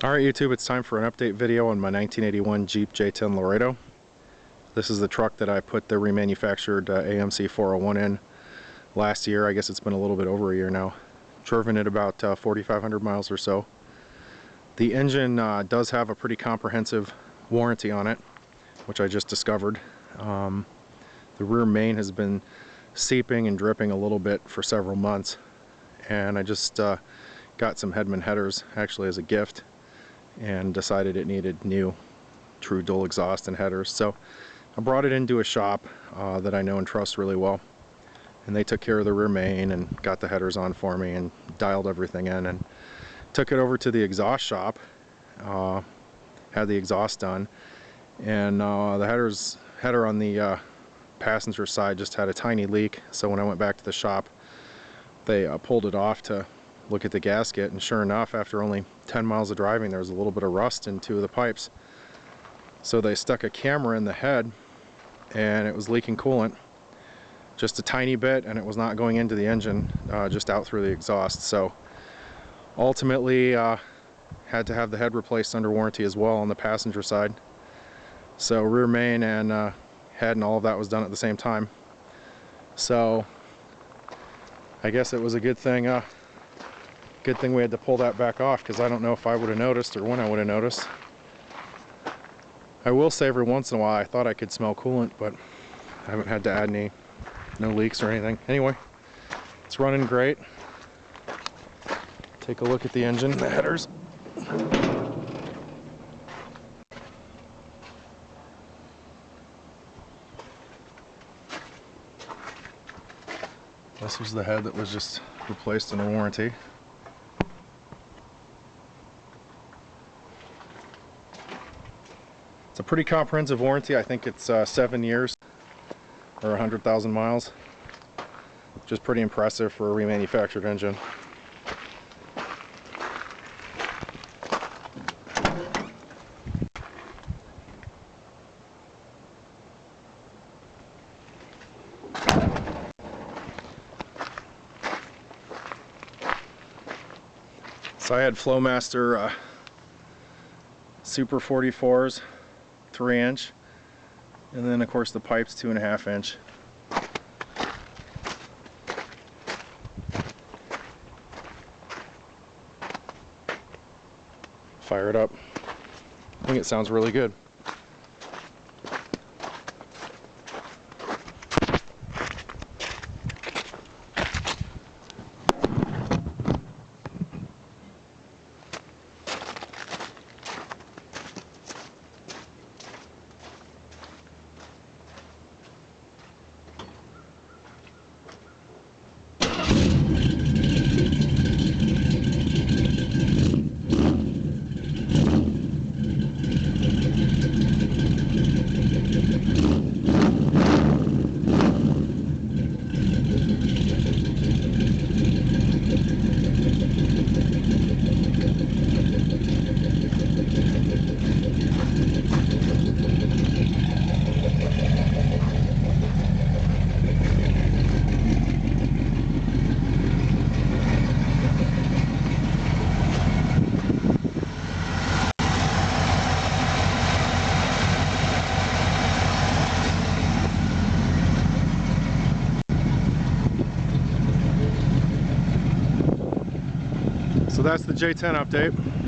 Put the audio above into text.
Alright YouTube, it's time for an update video on my 1981 Jeep J10 Laredo. This is the truck that I put the remanufactured AMC 401 in last year. I guess it's been a little bit over a year now. Driven it about 4,500 miles or so. The engine does have a pretty comprehensive warranty on it, which I just discovered. The rear main has been seeping and dripping a little bit for several months, and I just got some Hedman headers actually as a gift and decided it needed new true dual exhaust and headers. So I brought it into a shop that I know and trust really well, and they took care of the rear main and got the headers on for me and dialed everything in, and took it over to the exhaust shop, had the exhaust done, and the header on the passenger side just had a tiny leak. So when I went back to the shop, they pulled it off to look at the gasket, and sure enough, after only 10 miles of driving, there was a little bit of rust in two of the pipes. So they stuck a camera in the head, and it was leaking coolant just a tiny bit, and it was not going into the engine, just out through the exhaust. So ultimately had to have the head replaced under warranty as well on the passenger side. So rear main and head and all of that was done at the same time. So I guess it was a good thing we had to pull that back off, because I don't know if I would have noticed or when I would have noticed. I will say every once in a while I thought I could smell coolant, but I haven't had to add no leaks or anything. Anyway, it's running great. Take a look at the engine, the headers. This was the head that was just replaced under warranty. It's a pretty comprehensive warranty. I think it's 7 years or 100,000 miles. Just pretty impressive for a remanufactured engine. So I had Flowmaster Super 44s, 3-inch, and then of course the pipe's 2.5-inch. Fire it up. I think it sounds really good. So that's the J10 update.